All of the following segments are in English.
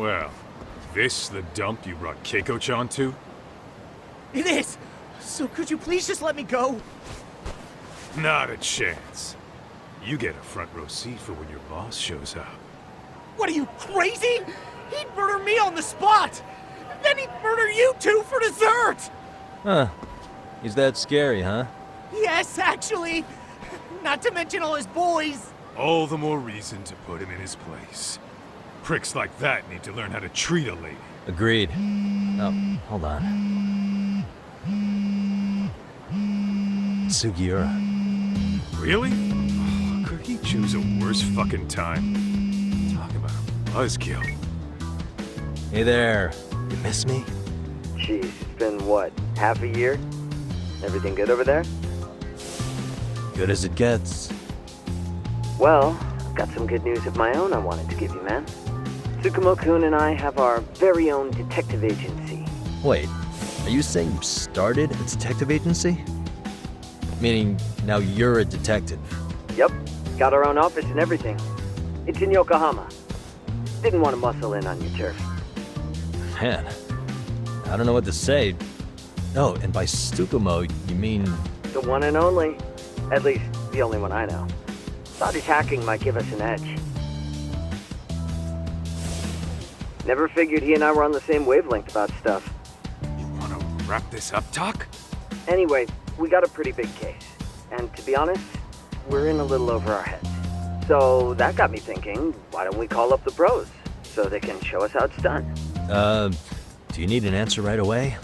Well, this the dump you brought Keiko-chan to? It is! So could you please just let me go? Not a chance. You get a front row seat for when your boss shows up. What are you, crazy? He'd murder me on the spot! Then he'd murder you two for dessert! Huh. He's that scary, huh? Yes, actually. Not to mention all his boys. All the more reason to put him in his place. Pricks like that need to learn how to treat a lady. Agreed. Oh, hold on. Sugiura. Really? Oh, could he choose a worse fucking time? Talk about a buzzkill. Hey there. You miss me? Jeez, it's been what, half a year? Everything good over there? Good as it gets. Well, I've got some good news of my own I wanted to give you, man. Tsukumo-kun and I have our very own detective agency. Wait, are you saying you started a detective agency? Meaning, now you're a detective? Yep, got our own office and everything. It's in Yokohama. Didn't want to muscle in on your turf. Man, I don't know what to say. Oh, and by Tsukumo, you mean... The one and only. At least, the only one I know. Thought his hacking might give us an edge. Never figured he and I were on the same wavelength about stuff. You wanna wrap this up, Doc? Anyway, we got a pretty big case. And to be honest, we're in a little over our heads. So that got me thinking, why don't we call up the bros so they can show us how it's done? Do you need an answer right away?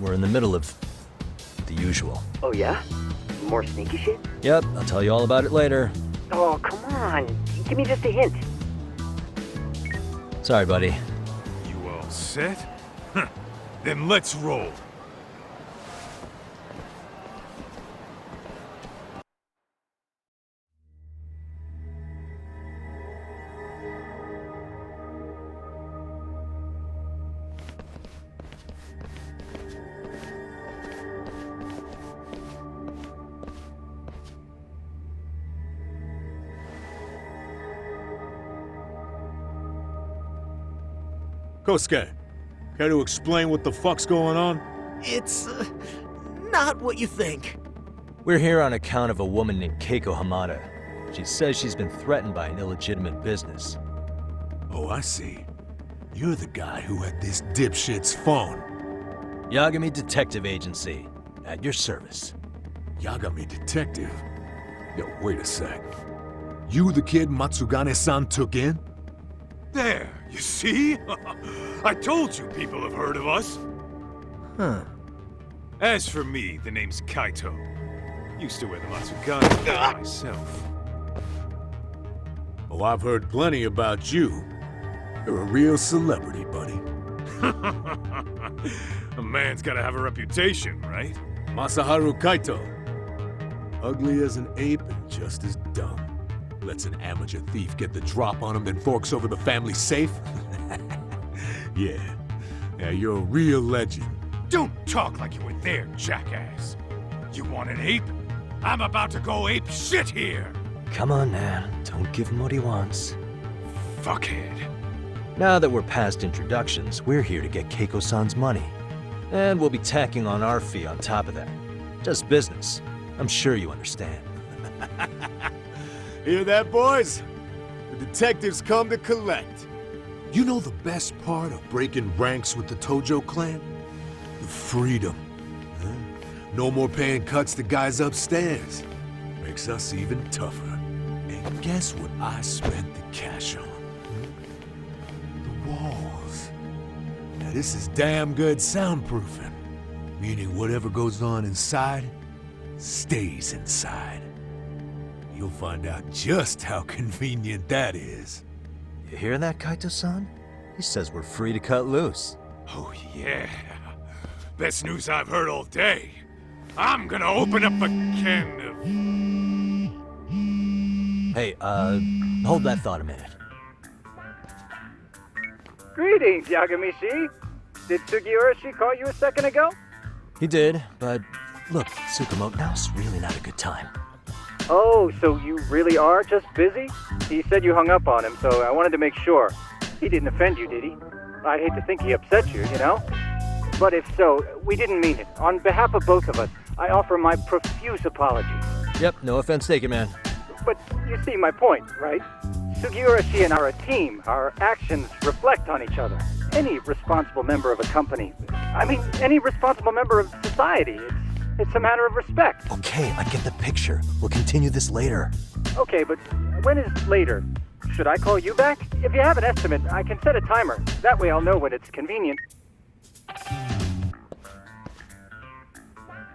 We're in the middle of the usual. Oh yeah? More sneaky shit? Yep, I'll tell you all about it later. Oh, come on. Give me just a hint. Sorry, buddy. You all set? Then let's roll. Kosuke, care to explain what the fuck's going on? It's, not what you think. We're here on account of a woman named Keiko Hamada. She says she's been threatened by an illegitimate business. Oh, I see. You're the guy who had this dipshit's phone. Yagami Detective Agency, at your service. Yagami Detective? Yo, wait a sec. You the kid Matsugane-san took in? There, you see? I told you people have heard of us. Huh. As for me, the name's Kaito. Used to wear the Matsugane myself. Oh, I've heard plenty about you. You're a real celebrity, buddy. A man's gotta have a reputation, right? Masaharu Kaito. Ugly as an ape and just as dumb. Lets an amateur thief get the drop on him, then forks over the family safe? Yeah, you're a real legend. Don't talk like you were there, jackass. You want an ape? I'm about to go ape shit here. Come on, man. Don't give him what he wants. Fuckhead. Now that we're past introductions, we're here to get Keiko-san's money. And we'll be tacking on our fee on top of that. Just business. I'm sure you understand. Hear that, boys? The detectives come to collect. You know the best part of breaking ranks with the Tojo clan? The freedom. Huh? No more paying cuts to guys upstairs. Makes us even tougher. And guess what I spent the cash on? The walls. Now this is damn good soundproofing. Meaning whatever goes on inside, stays inside. You'll find out just how convenient that is. You hear that, Kaito-san? He says we're free to cut loose. Oh yeah. Best news I've heard all day. I'm gonna open up a can of... Hey, hold that thought a minute. Greetings, Yagami-shi. Did Sugiura-shi call you a second ago? He did, but look, Tsukumo, now's really not a good time. Oh, so you really are just busy? He said you hung up on him, so I wanted to make sure. He didn't offend you, did he? I'd hate to think he upset you, you know? But if so, we didn't mean it. On behalf of both of us, I offer my profuse apologies. Yep, no offense taken, man. But you see my point, right? Sugiura, she and I are a team. Our actions reflect on each other. Any responsible member of a company, any responsible member of society, it's a matter of respect. Okay, I get the picture. We'll continue this later. Okay, but when is later? Should I call you back? If you have an estimate, I can set a timer. That way I'll know when it's convenient.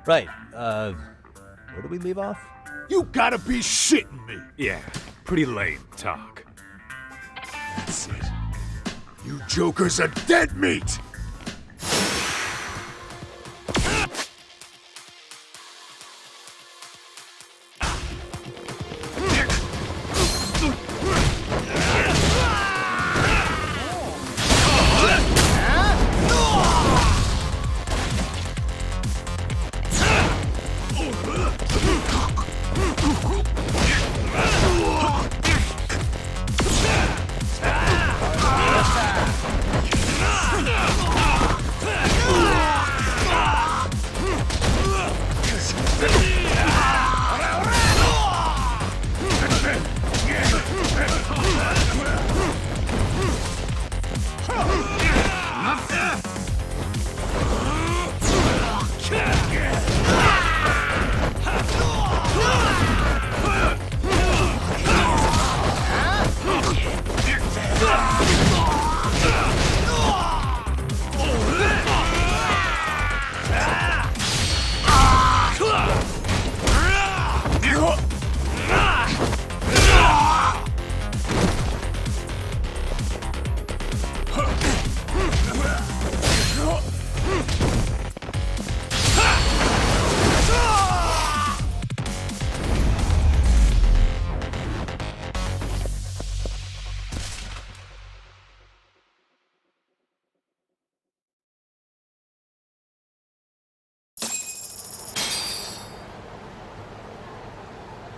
Right, where do we leave off? You gotta be shitting me! Yeah, pretty lame talk. That's it. You jokers are dead meat!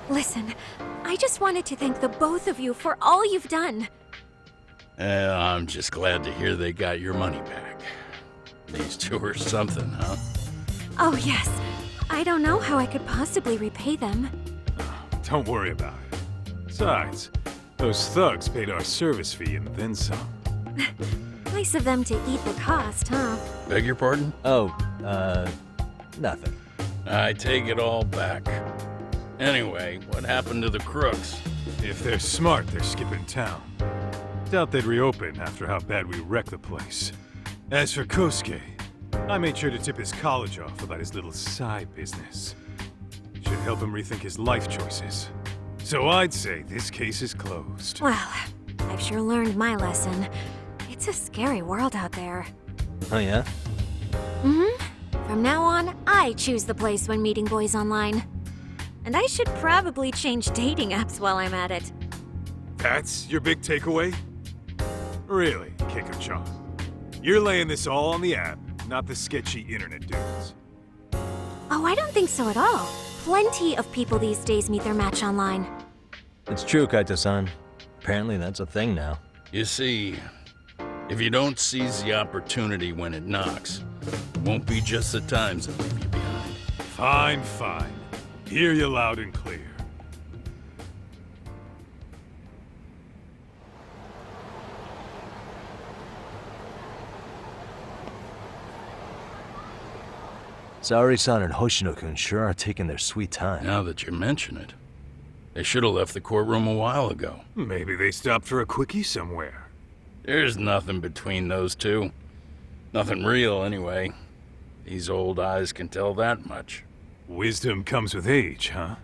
Listen, I just wanted to thank the both of you for all you've done. I'm just glad to hear they got your money back. These two are something, huh? Oh yes, I don't know how I could possibly repay them. Don't worry about it. Besides, those thugs paid our service fee and then some. Nice of them to eat the cost, huh? Beg your pardon? Oh, nothing. I take it all back. Anyway, what happened to the crooks? If they're smart, they're skipping town. Doubt they'd reopen after how bad we wrecked the place. As for Kosuke, I made sure to tip his college off about his little side business. Should help him rethink his life choices. So I'd say this case is closed. Well, I've sure learned my lesson. It's a scary world out there. Oh yeah? Mm-hmm. From now on, I choose the place when meeting boys online. And I should probably change dating apps while I'm at it. That's your big takeaway? Really, Keiko-chan? You're laying this all on the app, not the sketchy internet dudes. Oh, I don't think so at all. Plenty of people these days meet their match online. It's true, Kaito-san. Apparently that's a thing now. You see, if you don't seize the opportunity when it knocks, it won't be just the times that leave you behind. Fine, fine. Hear you loud and clear. Saori-san and Hoshino-kun sure are taking their sweet time. Now that you mention it, they should have left the courtroom a while ago. Maybe they stopped for a quickie somewhere. There's nothing between those two. Nothing real, anyway. These old eyes can tell that much. Wisdom comes with age, huh?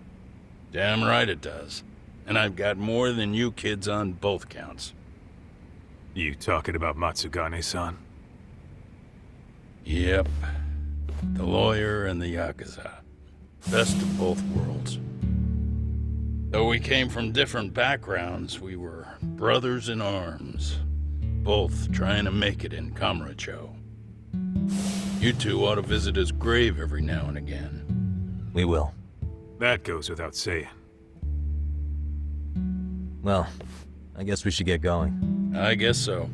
Damn right it does. And I've got more than you kids on both counts. You talking about Matsugane-san? Yep. The lawyer and the Yakuza. Best of both worlds. Though we came from different backgrounds, we were brothers in arms. Both trying to make it in Kamurocho. You two ought to visit his grave every now and again. We will. That goes without saying. Well, I guess we should get going. I guess so.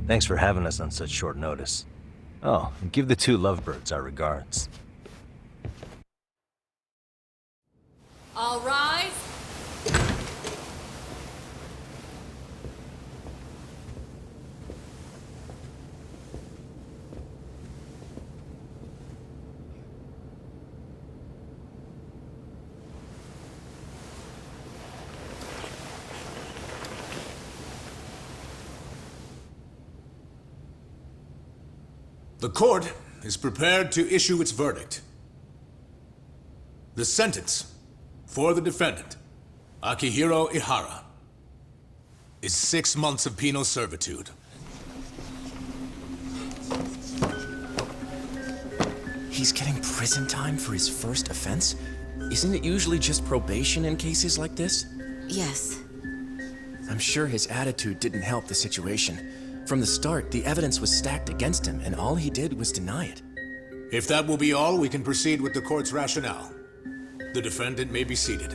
Thanks for having us on such short notice. Oh, and give the two lovebirds our regards. All rise. The court is prepared to issue its verdict. The sentence for the defendant, Akihiro Ihara, is 6 months of penal servitude. He's getting prison time for his first offense? Isn't it usually just probation in cases like this? Yes. I'm sure his attitude didn't help the situation. From the start, the evidence was stacked against him, and all he did was deny it. If that will be all, we can proceed with the court's rationale. The defendant may be seated.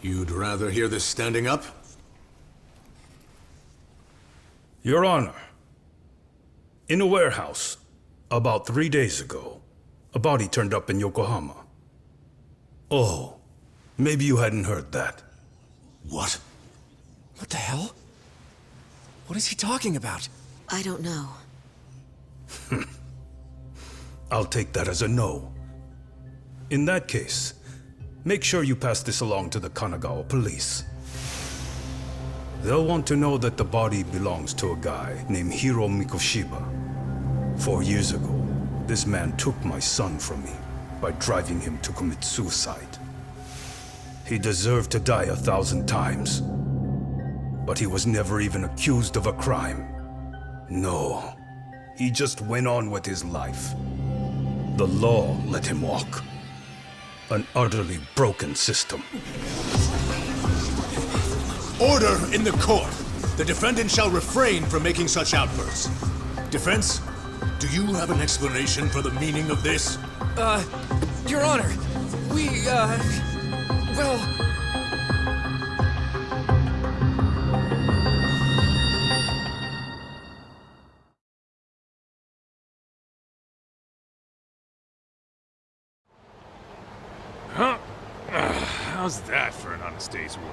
You'd rather hear this standing up? Your Honor, in a warehouse, about 3 days ago, a body turned up in Yokohama. Oh, maybe you hadn't heard that. What? What the hell? What is he talking about? I don't know. I'll take that as a no. In that case, make sure you pass this along to the Kanagawa police. They'll want to know that the body belongs to a guy named Hiro Mikoshiba. 4 years ago, this man took my son from me by driving him to commit suicide. He deserved to die 1,000 times, but he was never even accused of a crime. No, he just went on with his life. The law let him walk. An utterly broken system. Order in the court! The defendant shall refrain from making such outbursts. Defense, do you have an explanation for the meaning of this? Your Honor, well... Huh? How's that for an honest day's work?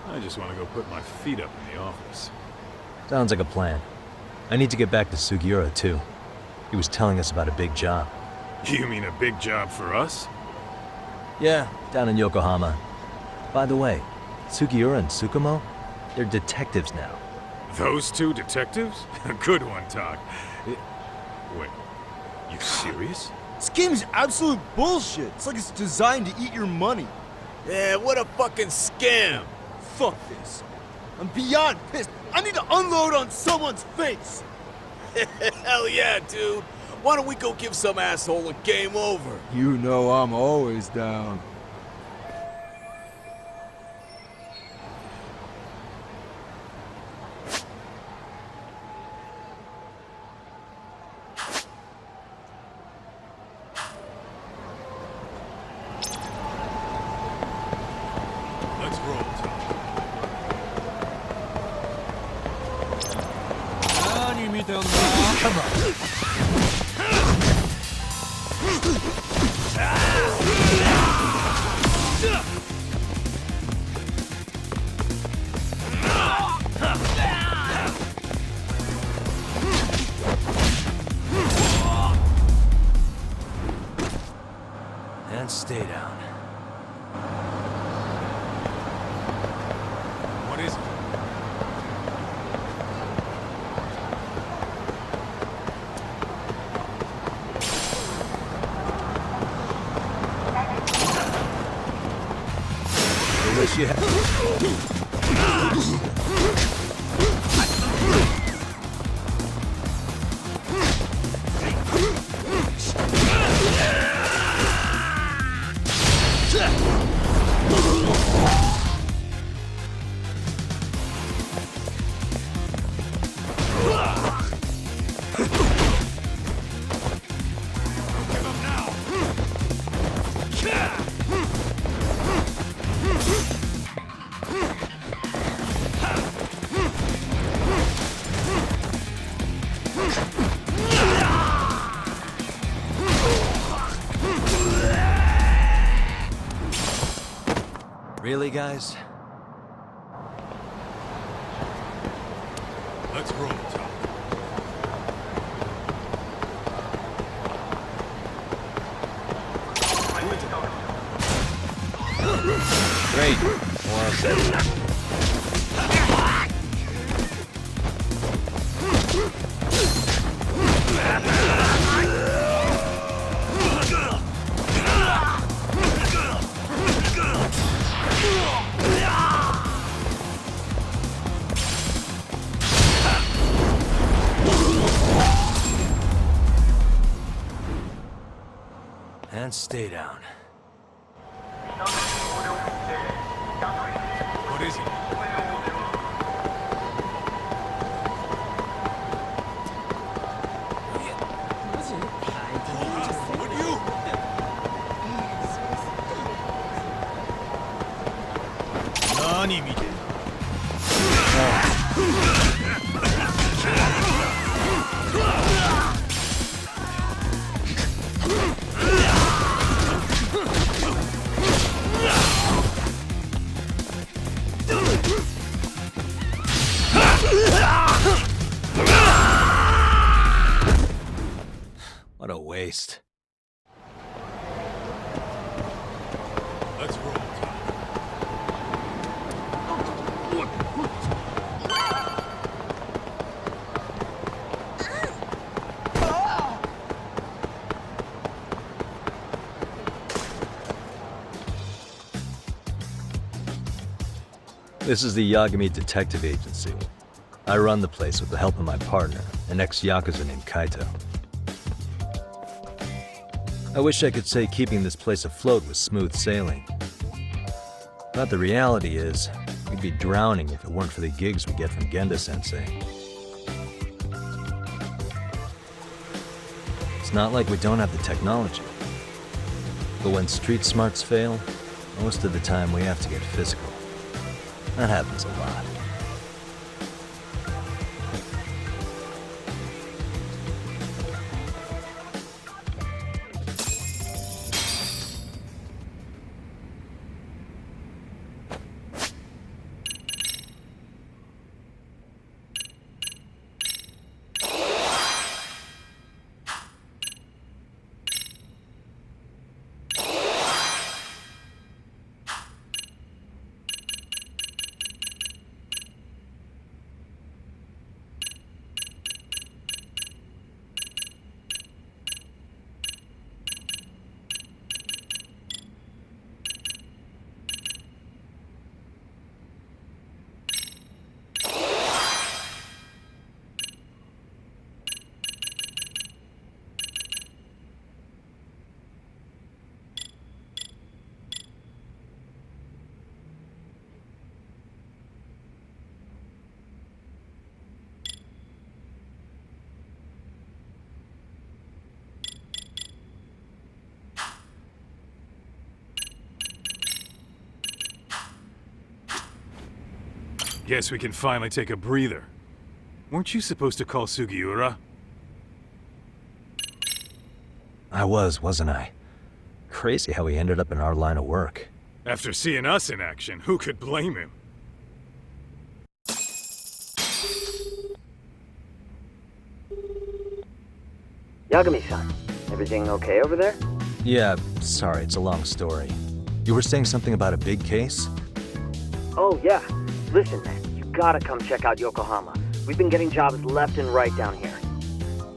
I just want to go put my feet up in the office. Sounds like a plan. I need to get back to Sugiura, too. He was telling us about a big job. You mean a big job for us? Yeah, down in Yokohama. By the way, Sugiura and Tsukumo, they're detectives now. Those two detectives? Good one, Todd. Wait, you serious? This game's absolute bullshit. It's like it's designed to eat your money. Yeah, what a fucking scam! Fuck this. I'm beyond pissed. I need to unload on someone's face. Hell yeah, dude. Why don't we go give some asshole a game over? You know I'm always down. Let's roll, Todd. Come on. And stay down. What is it? I wish you had. Really, guys? Let's roll, Tom. Great. More set. And stay down. What is it? Nani見てる? What a waste. Let's roll, Tom. This is the Yagami Detective Agency. I run the place with the help of my partner, an ex-Yakuza named Kaito. I wish I could say keeping this place afloat was smooth sailing. But the reality is, we'd be drowning if it weren't for the gigs we get from Genda-sensei. It's not like we don't have the technology. But when street smarts fail, most of the time we have to get physical. That happens a lot. Guess we can finally take a breather. Weren't you supposed to call Sugiura? I wasn't I? Crazy how he ended up in our line of work. After seeing us in action, who could blame him? Yagami-san, everything okay over there? Yeah, sorry, it's a long story. You were saying something about a big case? Oh, yeah. Listen, man, you gotta come check out Yokohama. We've been getting jobs left and right down here.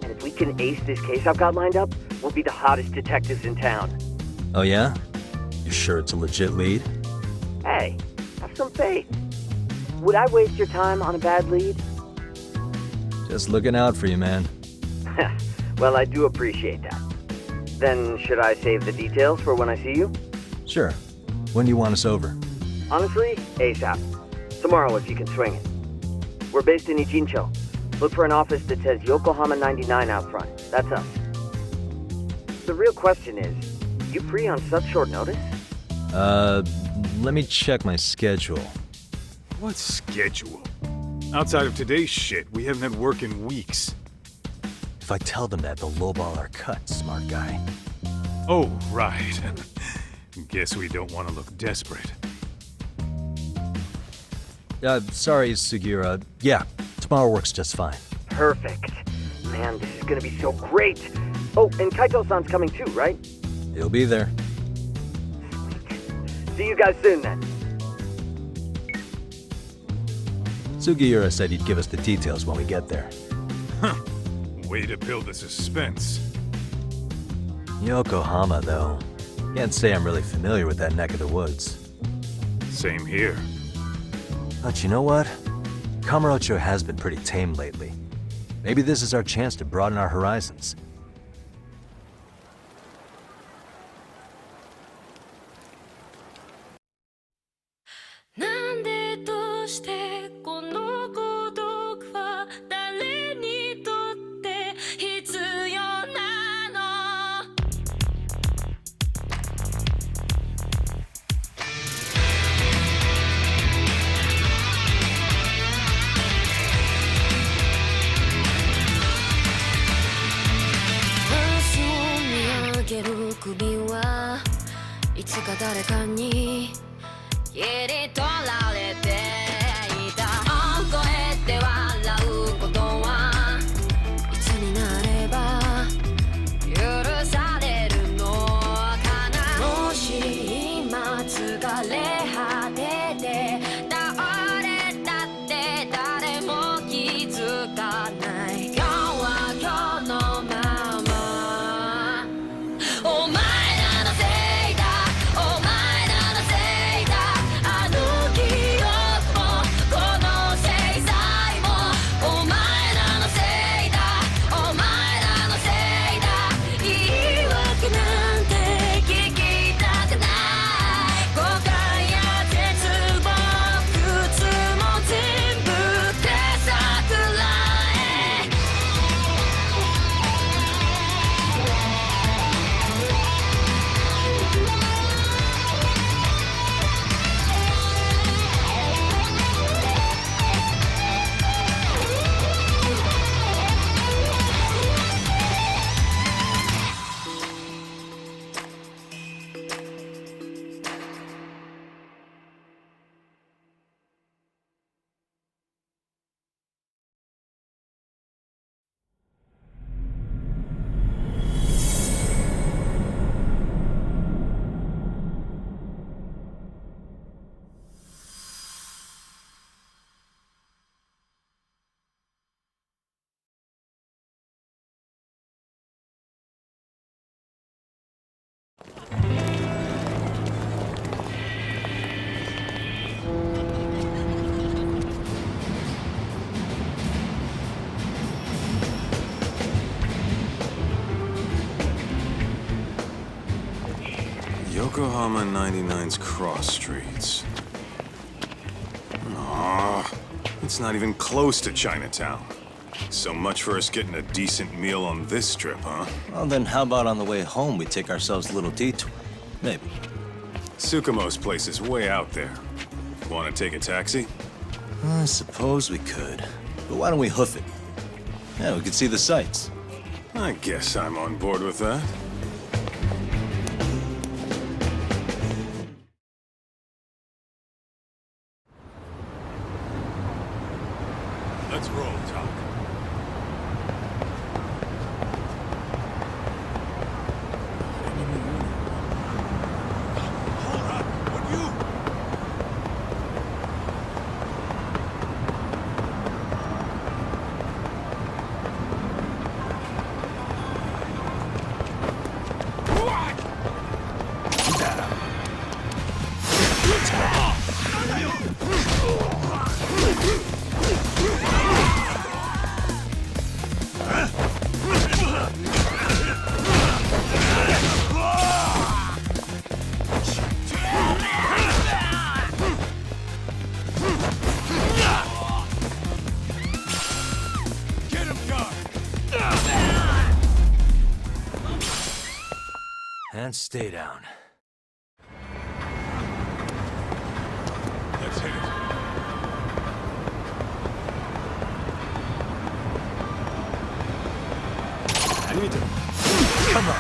And if we can ace this case I've got lined up, we'll be the hottest detectives in town. Oh yeah? You sure it's a legit lead? Hey, have some faith. Would I waste your time on a bad lead? Just looking out for you, man. Well, I do appreciate that. Then should I save the details for when I see you? Sure. When do you want us over? Honestly, ASAP. Tomorrow if you can swing it. We're based in Ichincho. Look for an office that says Yokohama 99 out front. That's us. The real question is, you free on such short notice? Let me check my schedule. What schedule? Outside of today's shit, we haven't had work in weeks. If I tell them that, they'll lowball our cut, smart guy. Oh, right. Guess we don't want to look desperate. Sorry, Sugiura. Yeah, tomorrow works just fine. Perfect. Man, this is gonna be so great. Oh, and Kaito-san's coming too, right? He'll be there. See you guys soon then. Sugiura said he'd give us the details when we get there. Huh. Way to build the suspense. Yokohama, though. Can't say I'm really familiar with that neck of the woods. Same here. But you know what? Kamurocho has been pretty tame lately. Maybe this is our chance to broaden our horizons. Yokohama 99's cross streets. Aw, it's not even close to Chinatown. So much for us getting a decent meal on this trip, huh? Well, then how about on the way home we take ourselves a little detour? Maybe. Tsukumo's place is way out there. Want to take a taxi? I suppose we could. But why don't we hoof it? Yeah, we could see the sights. I guess I'm on board with that. Let's roll, Doc. Hold up! What you? And stay down. Let's hit it. Come on.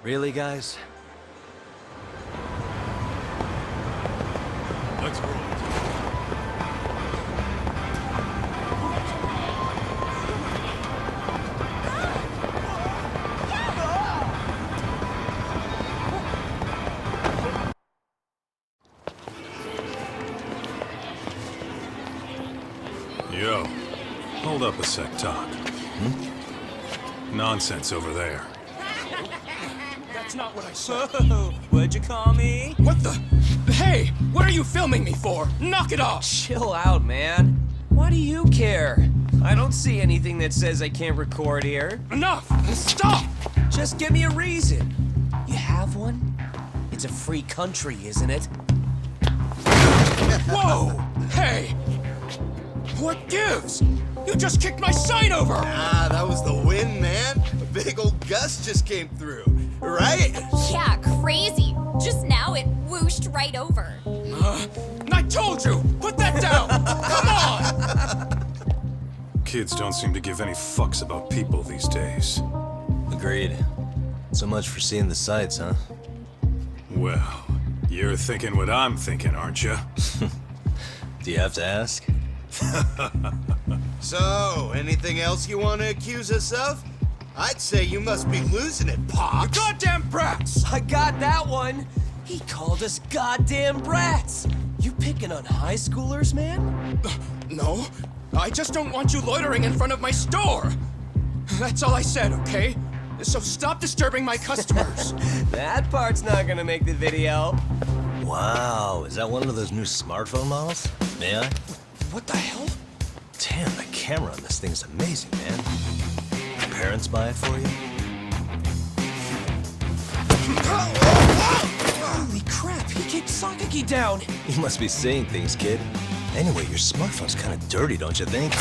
Really, guys? Let's roll. Yo, hold up a sec, Todd. Nonsense over there. That's not what I said. What'd you call me? What the? Hey, what are you filming me for? Knock it off! Chill out, man. Why do you care? I don't see anything that says I can't record here. Enough! Stop! Just give me a reason. You have one? It's a free country, isn't it? Whoa! Hey! What gives? You just kicked my sign over! Ah, that was the wind, man. A big old gust just came through, right? Yeah, crazy. Just now it whooshed right over. I told you! Put that down! Come on! Kids don't seem to give any fucks about people these days. Agreed. So much for seeing the sights, huh? Well, you're thinking what I'm thinking, aren't you? Do you have to ask? So, anything else you want to accuse us of? I'd say you must be losing it, Pops. You goddamn brats! I got that one. He called us goddamn brats. You picking on high schoolers, man? No, I just don't want you loitering in front of my store. That's all I said, okay? So stop disturbing my customers. That part's not gonna make the video. Wow, is that one of those new smartphone models? May I? What the hell? Damn, the camera on this thing's amazing, man. Your parents buy it for you? Holy crap, he kicked Sakaki down. You must be seeing things, kid. Anyway, your smartphone's kind of dirty, don't you think?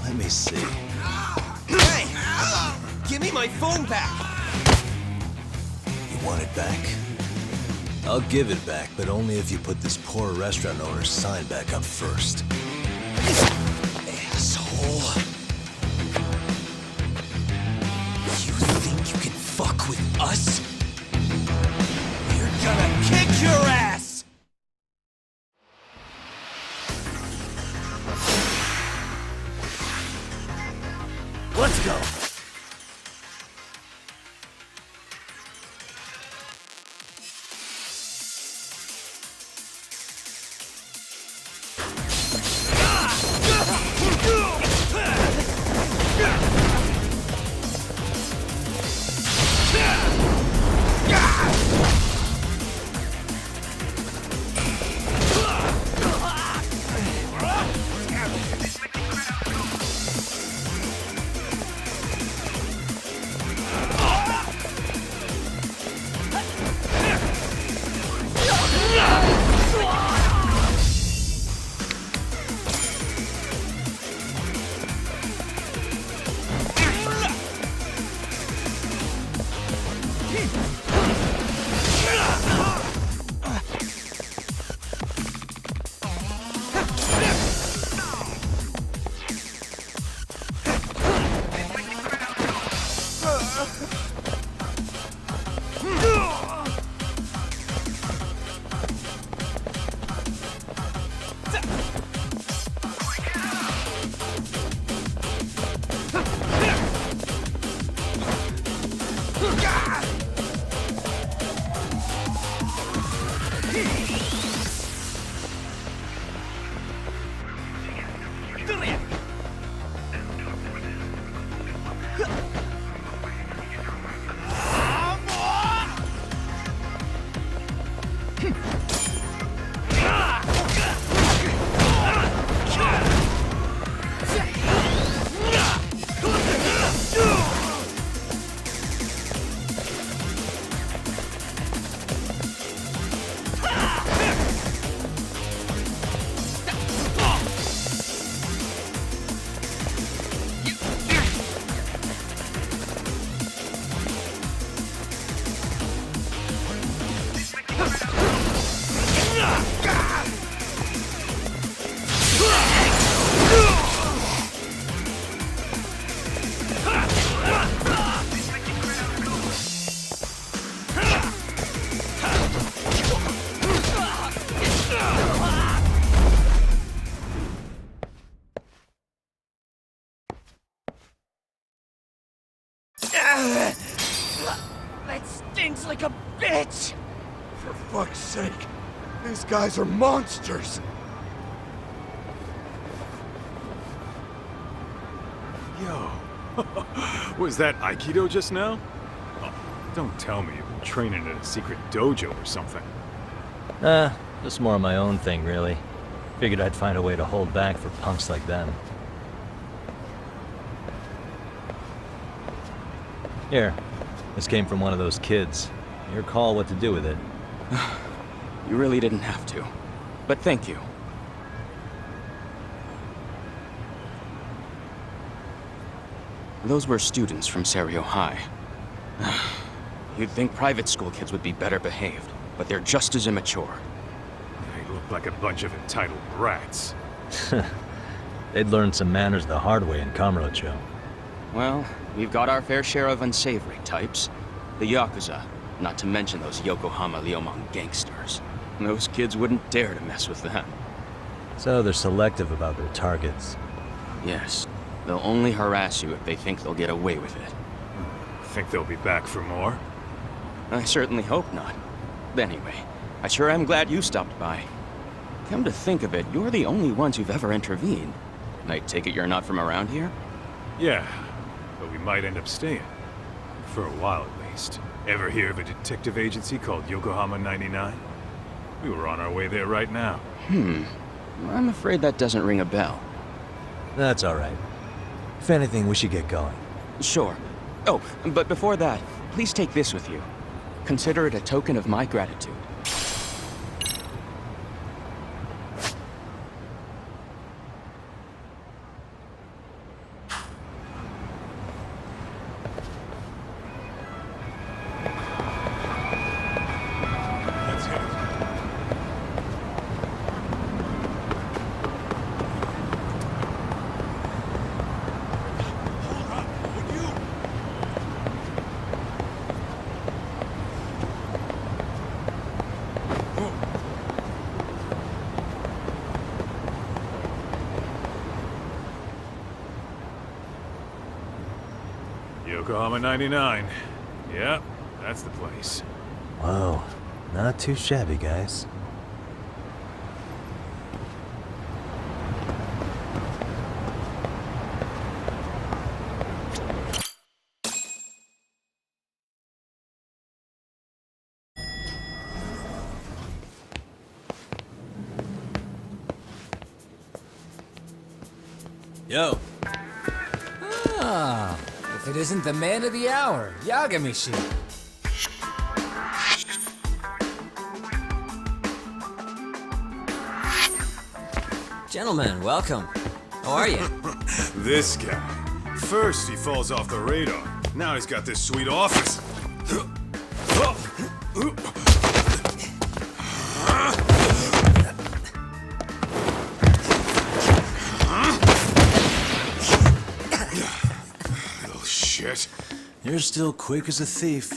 Let me see. Hey! Give me my phone back! You want it back? I'll give it back, but only if you put this poor restaurant owner's sign back up first. Asshole. You think you can fuck with us? We're gonna kick your ass! Let's go! That stinks like a bitch! For fuck's sake, these guys are monsters! Yo, was that Aikido just now? Oh, don't tell me you've been training in a secret dojo or something. Just more of my own thing, really. Figured I'd find a way to hold back for punks like them. Here, this came from one of those kids. Your call what to do with it. You really didn't have to. But thank you. Those were students from Serio High. You'd think private school kids would be better behaved, but they're just as immature. They look like a bunch of entitled brats. They'd learned some manners the hard way in Kamurocho. Well, we've got our fair share of unsavory types. The Yakuza, not to mention those Yokohama Liumang gangsters. Those kids wouldn't dare to mess with them. So they're selective about their targets. Yes. They'll only harass you if they think they'll get away with it. Think they'll be back for more? I certainly hope not. Anyway, I sure am glad you stopped by. Come to think of it, you're the only ones who've ever intervened. I take it you're not from around here? Yeah, but we might end up staying. For a while at least. Ever hear of a detective agency called Yokohama 99? We were on our way there right now. I'm afraid that doesn't ring a bell. That's all right. If anything, we should get going. Sure. Oh, but before that, please take this with you. Consider it a token of my gratitude. Yokohama 99. Yeah, that's the place. Whoa, not too shabby, guys. Yo. Ah, if it isn't the man of the hour, Yagamishi. Gentlemen, welcome. How are you? This guy. First he falls off the radar. Now he's got this sweet office. Little shit. You're still quick as a thief.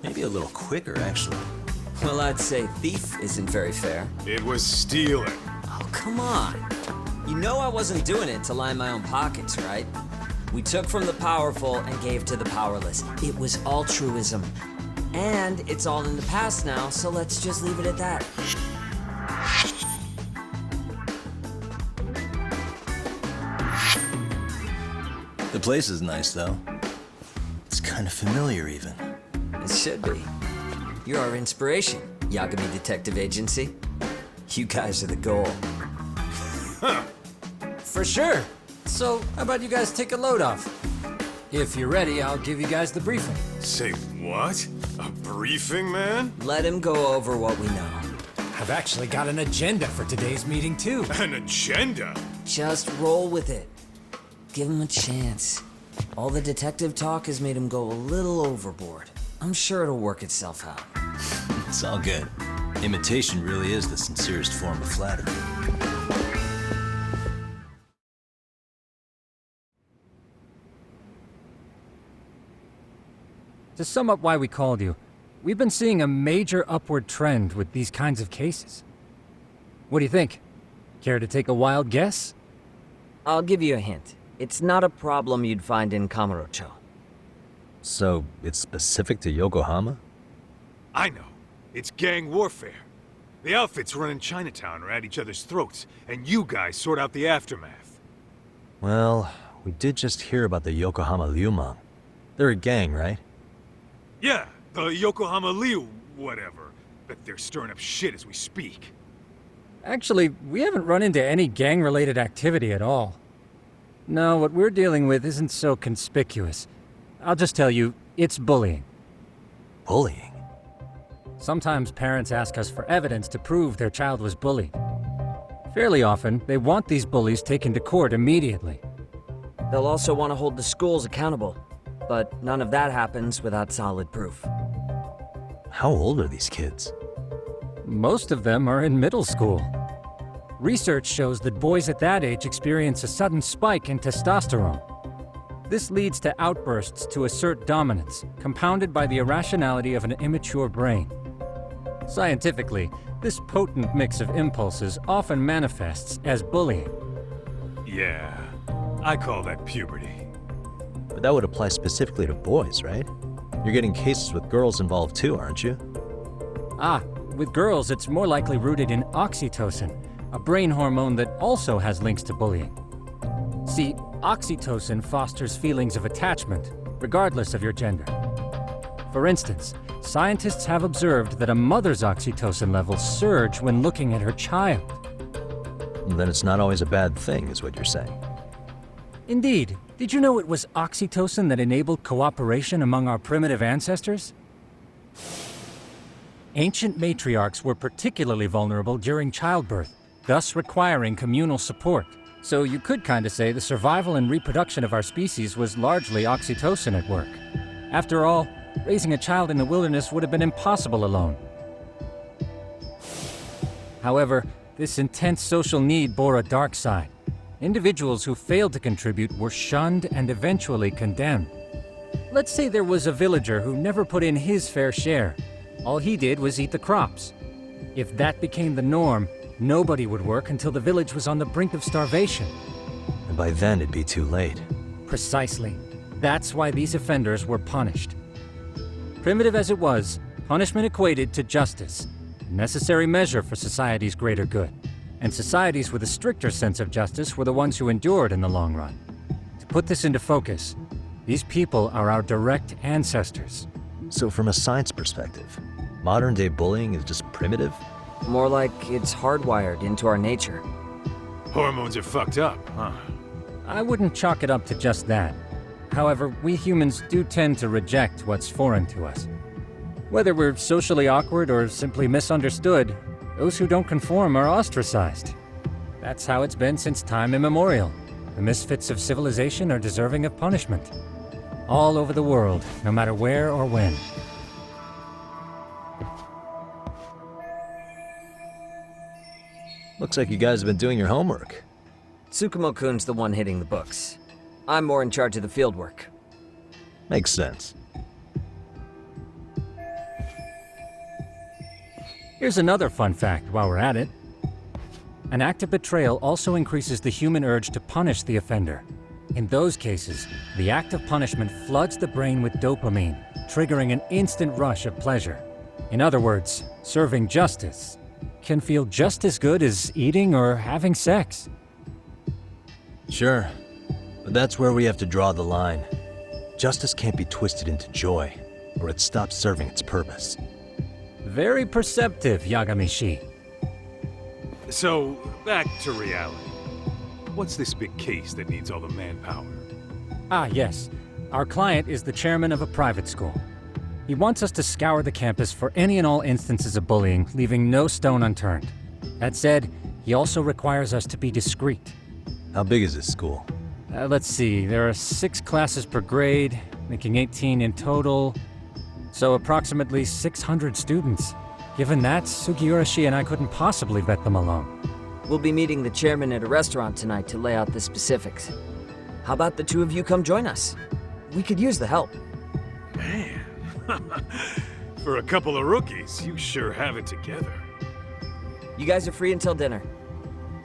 Maybe a little quicker, actually. Well, I'd say thief isn't very fair. It was stealing. Oh, come on. You know I wasn't doing it to line my own pockets, right? We took from the powerful and gave to the powerless. It was altruism. And it's all in the past now, so let's just leave it at that. The place is nice, though. It's kind of familiar, even. It should be. You're our inspiration, Yagami Detective Agency. You guys are the goal. For sure. So, how about you guys take a load off? If you're ready, I'll give you guys the briefing. Say what? A briefing, man? Let him go over what we know. I've actually got an agenda for today's meeting, too. An agenda? Just roll with it. Give him a chance. All the detective talk has made him go a little overboard. I'm sure it'll work itself out. It's all good. Imitation really is the sincerest form of flattery. To sum up why we called you, we've been seeing a major upward trend with these kinds of cases. What do you think? Care to take a wild guess? I'll give you a hint. It's not a problem you'd find in Kamurocho. So, it's specific to Yokohama? I know. It's gang warfare. The outfits running Chinatown are at each other's throats, and you guys sort out the aftermath. Well, we did just hear about the Yokohama Liumang. They're a gang, right? Yeah, the Yokohama Liu whatever. But they're stirring up shit as we speak. Actually, we haven't run into any gang-related activity at all. No, what we're dealing with isn't so conspicuous. I'll just tell you, it's bullying. Bullying? Sometimes parents ask us for evidence to prove their child was bullied. Fairly often, they want these bullies taken to court immediately. They'll also want to hold the schools accountable, but none of that happens without solid proof. How old are these kids? Most of them are in middle school. Research shows that boys at that age experience a sudden spike in testosterone. This leads to outbursts to assert dominance, compounded by the irrationality of an immature brain. Scientifically, this potent mix of impulses often manifests as bullying. Yeah, I call that puberty. But that would apply specifically to boys, right? You're getting cases with girls involved too, aren't you? With girls, it's more likely rooted in oxytocin, a brain hormone that also has links to bullying. See, oxytocin fosters feelings of attachment, regardless of your gender. For instance, scientists have observed that a mother's oxytocin levels surge when looking at her child. Then it's not always a bad thing, is what you're saying. Indeed. Did you know it was oxytocin that enabled cooperation among our primitive ancestors? Ancient matriarchs were particularly vulnerable during childbirth, thus requiring communal support. So you could kinda say the survival and reproduction of our species was largely oxytocin at work. After all, raising a child in the wilderness would have been impossible alone. However, this intense social need bore a dark side. Individuals who failed to contribute were shunned and eventually condemned. Let's say there was a villager who never put in his fair share. All he did was eat the crops. If that became the norm, nobody would work until the village was on the brink of starvation. And by then it'd be too late. Precisely. That's why these offenders were punished. Primitive as it was, punishment equated to justice, a necessary measure for society's greater good. And societies with a stricter sense of justice were the ones who endured in the long run. To put this into focus, these people are our direct ancestors. So from a science perspective, modern-day bullying is just primitive? More like it's hardwired into our nature. Hormones are fucked up, huh? I wouldn't chalk it up to just that. However, we humans do tend to reject what's foreign to us. Whether we're socially awkward or simply misunderstood, those who don't conform are ostracized. That's how it's been since time immemorial. The misfits of civilization are deserving of punishment. All over the world, no matter where or when. Looks like you guys have been doing your homework. Tsukumo-kun's the one hitting the books. I'm more in charge of the fieldwork. Makes sense. Here's another fun fact while we're at it. An act of betrayal also increases the human urge to punish the offender. In those cases, the act of punishment floods the brain with dopamine, triggering an instant rush of pleasure. In other words, serving justice can feel just as good as eating or having sex. Sure, but that's where we have to draw the line. Justice can't be twisted into joy, or it stops serving its purpose. Very perceptive, Yagami-shi. So, back to reality. What's this big case that needs all the manpower? Yes. Our client is the chairman of a private school. He wants us to scour the campus for any and all instances of bullying, leaving no stone unturned. That said, he also requires us to be discreet. How big is this school? Let's see, there are 6 classes per grade, making 18 in total. So approximately 600 students. Given that, Sugiurashi and I couldn't possibly vet them alone. We'll be meeting the chairman at a restaurant tonight to lay out the specifics. How about the two of you come join us? We could use the help. Man, for a couple of rookies, you sure have it together. You guys are free until dinner.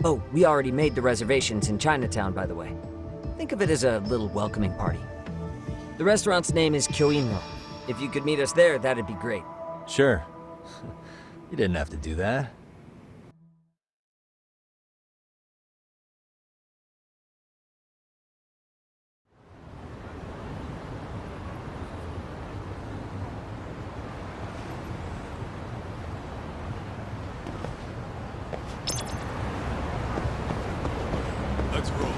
Oh, we already made the reservations in Chinatown, by the way. Think of it as a little welcoming party. The restaurant's name is Kyoino. If you could meet us there, that'd be great. Sure. You didn't have to do that. Let's roll.